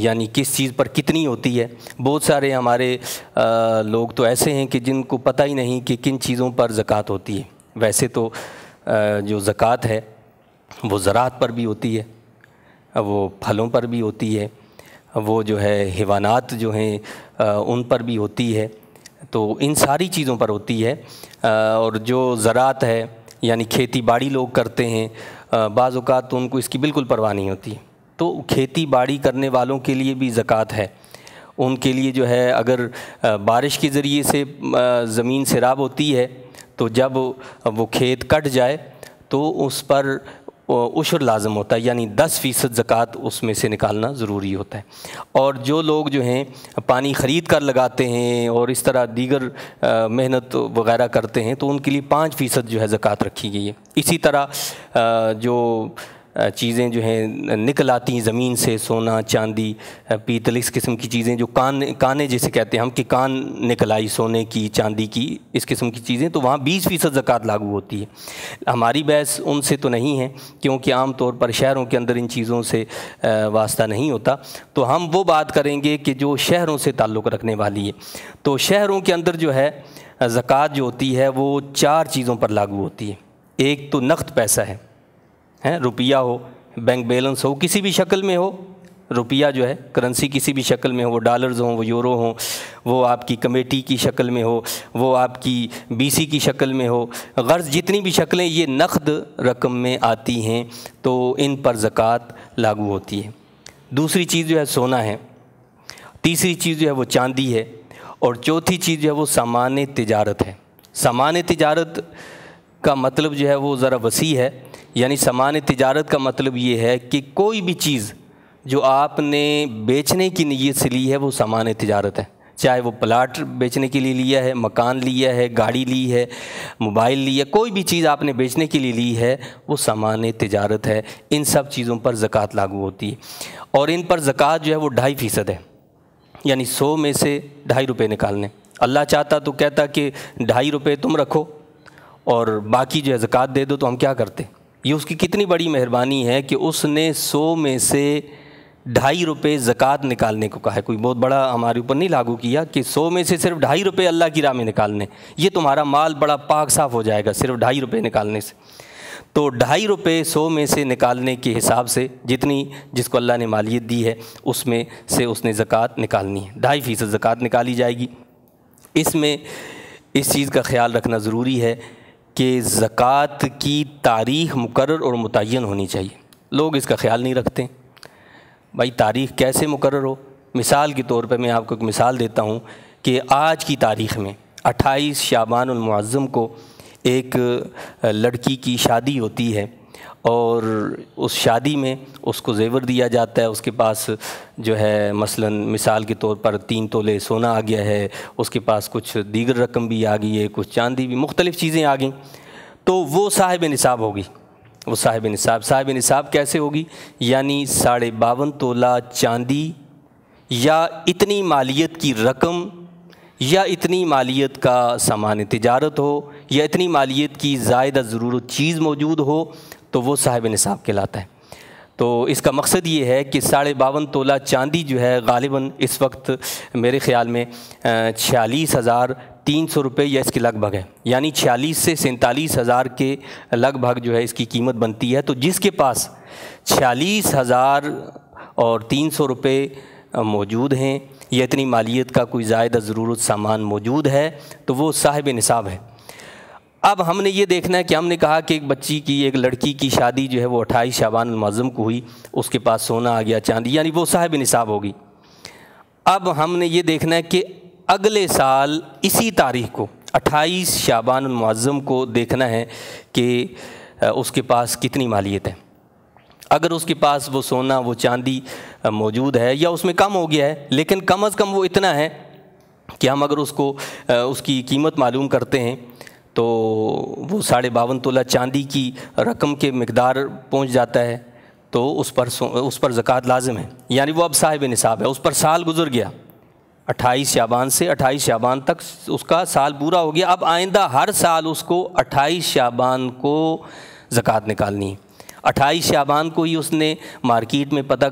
یعنی کس چیز پر کتنی ہوتی ہے۔ بہت سارے ہمارے لوگ تو ایسے ہیں کہ جن کو پتہ ہی نہیں کہ کن چیزوں پر زکوٰۃ ہوتی ہے۔ ویسے تو جو زکوٰۃ ہے وہ زراعت پر بھی ہوتی ہے، وہ پھلوں پر بھی ہوتی ہے، وہ جو ہے حیوانات جو ہیں ان پر بھی ہوتی ہے، تو ان ساری چیزوں پر ہوتی ہے۔ اور جو زراعت ہے یعنی کھیتی باڑی لوگ کرتے ہیں، بعض اوقات تو ان کو اس کی بالکل پرواہ نہیں ہوتی، تو کھیتی باڑی کرنے والوں کے لیے بھی زکوٰۃ ہے۔ ان کے لیے جو ہے اگر بارش کے ذریعے سے زمین سیراب ہوتی ہے تو جب وہ کھیت کٹ جائے تو اس پر عشر لازم ہوتا ہے، یعنی 10% زکوٰۃ اس میں سے نکالنا ضروری ہوتا ہے۔ اور جو لوگ جو ہیں پانی خرید کر لگاتے ہیں اور اس طرح دیگر محنت وغیرہ کرتے ہیں تو ان کے لیے 5% جو ہے زکوٰۃ رکھی گئی ہے۔ اسی طرح جو چیزیں جو ہیں نکل آتی ہیں زمین سے، سونا، چاندی، پیتل، اس قسم کی چیزیں جو کانے جسے کہتے ہیں ہم کہ کان نکل آئی سونے کی، چاندی کی، اس قسم کی چیزیں، تو وہاں 20% زکوٰۃ لاگو ہوتی ہے۔ ہماری بحث ان سے تو نہیں ہے کیونکہ عام طور پر شہروں کے اندر ان چیزوں سے واسطہ نہیں ہوتا، تو ہم وہ بات کریں گے کہ جو شہروں سے تعلق رکھنے والی ہے۔ تو شہروں کے اندر جو ہے زکوٰۃ جو ہوتی ہے وہ 4 چیزوں پر لاگو ہوتی ہے۔ ایک تو نقد پیسہ ہے، روپیہ ہو، بینک بیلنس ہو، کسی بھی شکل میں ہو، روپیہ جو ہے کرنسی کسی بھی شکل میں ہو، وہ ڈالرز ہوں، وہ یورو ہوں، وہ آپ کی کمیٹی کی شکل میں ہو، وہ آپ کی BC کی شکل میں ہو، غرض جتنی بھی شکلیں یہ نقد رقم میں آتی ہیں تو ان پر زکوٰۃ لاگو ہوتی ہے۔ دوسری چیز جو ہے سونا ہے، تیسری چیز جو ہے وہ چاندی ہے، اور چوتھی چیز جو ہے وہ سامان تجارت ہے۔ سامان تجارت کا مطلب جو ہے وہ ذرا وسیع ہے، یعنی سامان تجارت کا مطلب یہ ہے کہ کوئی بھی چیز جو آپ نے بیچنے کی نیت سے لی ہے وہ سامان تجارت ہے، چاہے وہ پلاٹ بیچنے کے لیے لیا ہے، مکان لیا ہے، گاڑی لی ہے، موبائل لی ہے، کوئی بھی چیز آپ نے بیچنے کے لیے لی ہے وہ سامان تجارت ہے۔ ان سب چیزوں پر زکوٰۃ لاگو ہوتی ہے، اور ان پر زکوٰۃ جو ہے وہ 2.5% ہے، یعنی 100 میں سے 2.5 روپے نکالنے۔ اللہ چاہتا تو کہتا کہ 2.5 روپے تم رکھو اور باقی جو ہے زکوٰۃ دے دو، تو ہم کیا کرتے؟ یہ اس کی کتنی بڑی مہربانی ہے کہ اس نے 100 میں سے 2.5 روپے زکوٰۃ نکالنے کو کہا ہے۔ کوئی بہت بڑا ہمارے اوپر نہیں لاگو کیا کہ 100 میں سے صرف 2.5 روپے اللہ کی راہ میں نکالنے، یہ تمہارا مال بڑا پاک صاف ہو جائے گا صرف 2.5 روپے نکالنے سے۔ تو 2.5 روپے 100 میں سے نکالنے کے حساب سے جتنی جس کو اللہ نے مالیت دی ہے اس میں سے اس نے زکوٰۃ نکالنی ہے، 2.5% زکوٰۃ نکالی جائے گی۔ اس میں اس چیز کا خیال رکھنا ضروری ہے کہ زکوٰۃ کی تاریخ مقرر اور متعین ہونی چاہیے۔ لوگ اس کا خیال نہیں رکھتے۔ بھائی تاریخ کیسے مقرر ہو؟ مثال کے طور پہ میں آپ کو ایک مثال دیتا ہوں کہ آج کی تاریخ میں 28 شعبان المعظم کو ایک لڑکی کی شادی ہوتی ہے، اور اس شادی میں اس کو زیور دیا جاتا ہے، اس کے پاس جو ہے مثلا مثال کے طور پر 3 تولے سونا آ گیا ہے، اس کے پاس کچھ دیگر رقم بھی آ گئی ہے، کچھ چاندی بھی، مختلف چیزیں آ گئیں، تو وہ صاحب نصاب ہوگی۔ وہ صاحب نصاب کیسے ہوگی؟ یعنی 52.5 تولہ چاندی یا اتنی مالیت کی رقم یا اتنی مالیت کا سامان تجارت ہو یا اتنی مالیت کی زائدہ ضرورت چیز موجود ہو تو وہ صاحب نصاب کہلاتا ہے۔ تو اس کا مقصد یہ ہے کہ 52.5 تولہ چاندی جو ہے غالباً اس وقت میرے خیال میں 46,300 روپے یا اس کے لگ بھگ ہے، یعنی 46 سے 47,000 کے لگ بھگ جو ہے اس کی قیمت بنتی ہے۔ تو جس کے پاس 46,300 روپے موجود ہیں یا اتنی مالیت کا کوئی زائدہ ضرورت سامان موجود ہے تو وہ صاحب نصاب ہے۔ اب ہم نے یہ دیکھنا ہے کہ ہم نے کہا کہ ایک لڑکی کی شادی جو ہے وہ 28 شعبان المعظم کو ہوئی، اس کے پاس سونا آ گیا، چاندی، یعنی وہ صاحب نصاب ہوگی۔ اب ہم نے یہ دیکھنا ہے کہ اگلے سال اسی تاریخ کو 28 شعبان المعظم کو دیکھنا ہے کہ اس کے پاس کتنی مالیت ہے۔ اگر اس کے پاس وہ سونا وہ چاندی موجود ہے یا اس میں کم ہو گیا ہے لیکن کم از کم وہ اتنا ہے کہ ہم اگر اس کی قیمت معلوم کرتے ہیں تو وہ 52.5 تولہ چاندی کی رقم کے مقدار پہنچ جاتا ہے تو اس پر زکوٰۃ لازم ہے، یعنی وہ اب صاحب نصاب ہے۔ اس پر سال گزر گیا، 28 شعبان سے 28 شعبان تک اس کا سال پورا ہو گیا، اب آئندہ ہر سال اس کو 28 شعبان کو زکوٰۃ نکالنی ہے۔ 28 شعبان کو ہی اس نے مارکیٹ میں پتہ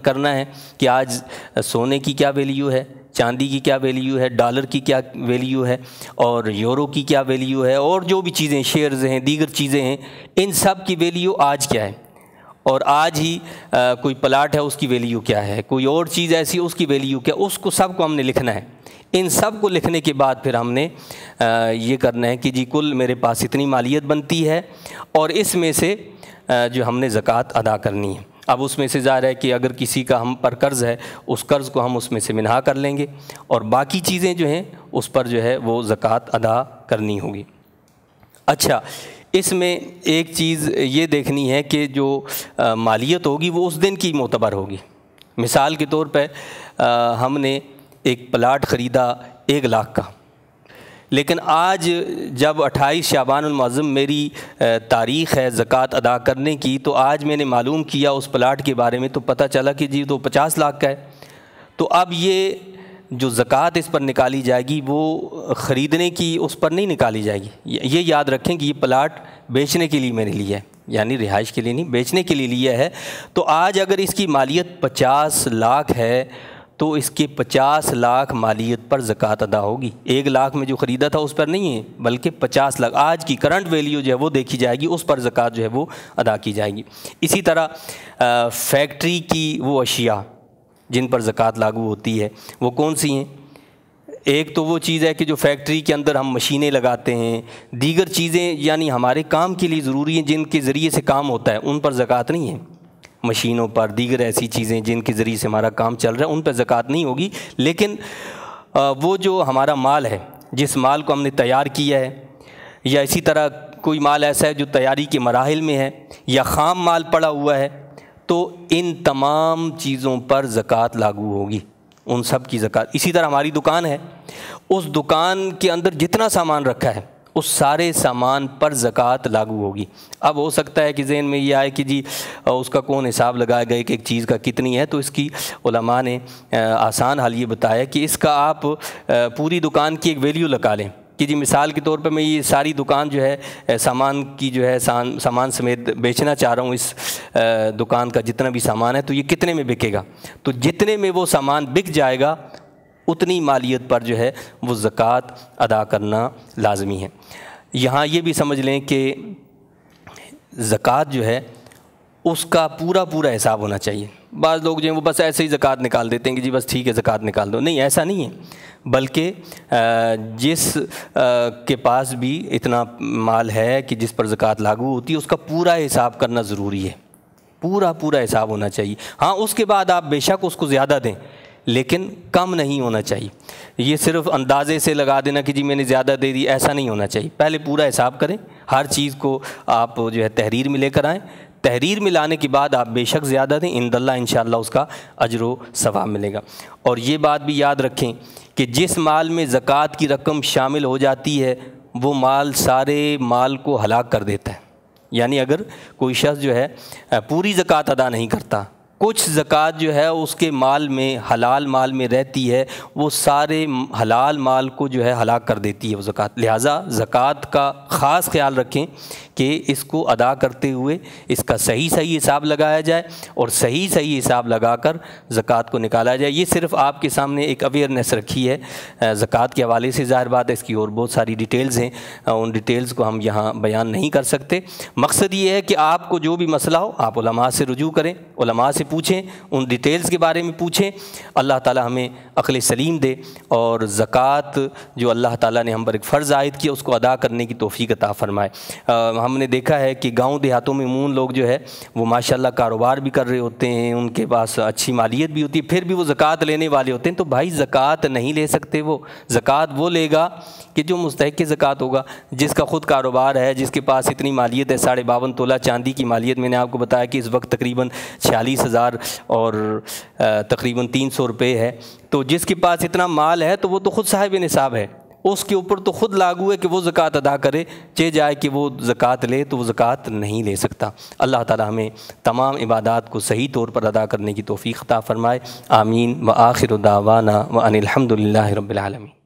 کرنا ہے کہ آج سونے کی کیا ویلیو ہے، چاندی کی کیا ویلیو ہے، ڈالر کی کیا ویلیو ہے، اور یورو کی کیا ویلیو ہے، اور جو بھی چیزیں شیئرز ہیں، دیگر چیزیں ہیں، ان سب کی ویلیو آج کیا ہے، اور آج ہی کوئی پلاٹ ہے اس کی ویلیو کیا ہے، کوئی اور چیز ایسی اس کی ویلیو کیا، اس کو سب کو ہم نے لکھنا ہے۔ ان سب کو لکھنے کے بعد پھر ہم نے یہ کرنا ہے کہ جی کل میرے پاس اتنی مالیت بنتی ہے، اور اس میں سے جو ہم نے زکوٰۃ ادا کرنی ہے۔ اب اس میں سے ظاہر ہے کہ اگر کسی کا ہم پر قرض ہے، اس قرض کو ہم اس میں سے منہا کر لیں گے، اور باقی چیزیں جو ہیں اس پر جو ہے وہ زکوٰۃ ادا کرنی ہوگی۔ اچھا، اس میں ایک چیز یہ دیکھنی ہے کہ جو مالیت ہوگی وہ اس دن کی معتبر ہوگی۔ مثال کے طور پہ ہم نے ایک پلاٹ خریدا 1 لاکھ کا، لیکن آج جب 28 شعبان المعظم میری تاریخ ہے زکوٰۃ ادا کرنے کی، تو آج میں نے معلوم کیا اس پلاٹ کے بارے میں، تو پتہ چلا کہ جی تو 50 لاکھ کا ہے۔ تو اب یہ جو زکوٰۃ اس پر نکالی جائے گی وہ خریدنے کی اس پر نہیں نکالی جائے گی۔ یہ یاد رکھیں کہ یہ پلاٹ بیچنے کے لیے میں نے لیا ہے، یعنی رہائش کے لیے نہیں، بیچنے کے لیے لیا ہے۔ تو آج اگر اس کی مالیت 50 لاکھ ہے تو اس کے 50 لاکھ مالیت پر زکوٰۃ ادا ہوگی۔ 1 لاکھ میں جو خریدا تھا اس پر نہیں ہے، بلکہ 50 لاکھ آج کی کرنٹ ویلیو جو ہے وہ دیکھی جائے گی، اس پر زکوٰۃ جو ہے وہ ادا کی جائے گی۔ اسی طرح فیکٹری کی وہ اشیاء جن پر زکوٰۃ لاگو ہوتی ہے وہ کون سی ہیں؟ ایک تو وہ چیز ہے کہ جو فیکٹری کے اندر ہم مشینیں لگاتے ہیں، دیگر چیزیں یعنی ہمارے کام کے لیے ضروری ہیں جن کے ذریعے سے کام ہوتا ہے، ان پر زکوٰۃ نہیں ہے۔ مشینوں پر، دیگر ایسی چیزیں جن کے ذریعے سے ہمارا کام چل رہا ہے، ان پر زکوٰۃ نہیں ہوگی۔ لیکن وہ جو ہمارا مال ہے، جس مال کو ہم نے تیار کیا ہے، یا اسی طرح کوئی مال ایسا ہے جو تیاری کے مراحل میں ہے، یا خام مال پڑا ہوا ہے، تو ان تمام چیزوں پر زکوٰۃ لاگو ہوگی، ان سب کی زکوٰۃ۔ اسی طرح ہماری دکان ہے، اس دکان کے اندر جتنا سامان رکھا ہے اس سارے سامان پر زکوٰۃ لاگو ہوگی۔ اب ہو سکتا ہے کہ ذہن میں یہ آئے کہ جی اس کا کون حساب لگائے گا کہ ایک چیز کا کتنی ہے، تو اس کی علماء نے آسان حل یہ بتایا کہ اس کا آپ پوری دکان کی ایک ویلیو لگا لیں کہ جی مثال کے طور پہ میں یہ ساری دکان جو ہے سامان کی جو ہے سامان سمیت بیچنا چاہ رہا ہوں، اس دکان کا جتنا بھی سامان ہے تو یہ کتنے میں بکے گا، تو جتنے میں وہ سامان بک جائے گا اتنی مالیت پر جو ہے وہ زکوٰۃ ادا کرنا لازمی ہے۔ یہاں یہ بھی سمجھ لیں کہ زکوٰۃ جو ہے اس کا پورا حساب ہونا چاہیے۔ بعض لوگ جو ہیں وہ بس ایسے ہی زکوٰۃ نکال دیتے ہیں کہ جی بس ٹھیک ہے زکوٰۃ نکال دو، نہیں ایسا نہیں ہے، بلکہ جس کے پاس بھی اتنا مال ہے کہ جس پر زکوٰۃ لاگو ہوتی ہے اس کا پورا حساب کرنا ضروری ہے، پورا حساب ہونا چاہیے۔ ہاں اس کے بعد آپ بے شک اس کو زیادہ دیں لیکن کم نہیں ہونا چاہیے۔ یہ صرف اندازے سے لگا دینا کہ جی میں نے زیادہ دے دی، ایسا نہیں ہونا چاہیے۔ پہلے پورا حساب کریں، ہر چیز کو آپ جو ہے تحریر میں لے کر آئیں، تحریر میں لانے کے بعد آپ بے شک زیادہ دیں، عند اللہ انشاءاللہ اس کا اجر و ثواب ملے گا۔ اور یہ بات بھی یاد رکھیں کہ جس مال میں زکوٰۃ کی رقم شامل ہو جاتی ہے وہ مال سارے مال کو ہلاک کر دیتا ہے۔ یعنی اگر کوئی شخص جو ہے پوری زکوٰۃ ادا نہیں کرتا، کچھ زکوٰۃ جو ہے اس کے مال میں حلال مال میں رہتی ہے، وہ سارے حلال مال کو جو ہے ہلاک کر دیتی ہے وہ زکوٰۃ۔ لہٰذا زکوٰۃ کا خاص خیال رکھیں کہ اس کو ادا کرتے ہوئے اس کا صحیح حساب لگایا جائے اور صحیح حساب لگا کر زکوٰۃ کو نکالا جائے۔ یہ صرف آپ کے سامنے ایک اویئرنیس رکھی ہے زکوٰۃ کے حوالے سے، ظاہر بات ہے اس کی اور بہت ساری ڈیٹیلز ہیں، ان ڈیٹیلز کو ہم یہاں بیان نہیں کر سکتے۔ مقصد یہ ہے کہ آپ کو جو بھی مسئلہ ہو آپ علماء سے رجوع کریں، علماء سے پوچھیں، ان ڈیٹیلز کے بارے میں پوچھیں۔ اللہ تعالی ہمیں عقل سلیم دے اور زکوٰۃ جو اللہ تعالیٰ نے ہم پر ایک فرض عائد کیا اس کو ادا کرنے کی توفیق عطا فرمائے۔ ہم نے دیکھا ہے کہ گاؤں دیہاتوں میں عموماً لوگ جو ہے وہ ماشاءاللہ کاروبار بھی کر رہے ہوتے ہیں، ان کے پاس اچھی مالیت بھی ہوتی ہے، پھر بھی وہ زکوٰۃ لینے والے ہوتے ہیں۔ تو بھائی زکوٰۃ نہیں لے سکتے، وہ زکوٰۃ وہ لے گا کہ جو مستحق زکوٰۃ ہوگا، جس کا خود کاروبار ہے، جس کے پاس اتنی مالیت ہے۔ 52.5 تولہ چاندی کی مالیت میں نے آپ کو بتایا کہ اس وقت تقریباً 46,000 اور تقریباً 300 روپے ہے۔ تو جس کے پاس اتنا مال ہے تو وہ تو خود صاحب نصاب ہے، اس کے اوپر تو خود لاگو ہے کہ وہ زکوٰۃ ادا کرے، چہ جائے کہ وہ زکوٰۃ لے تو وہ زکوٰۃ نہیں لے سکتا۔ اللہ تعالی ہمیں تمام عبادات کو صحیح طور پر ادا کرنے کی توفیق عطا فرمائے۔ آمین۔ وآخر دعوانا وان الحمد للہ رب العالمین۔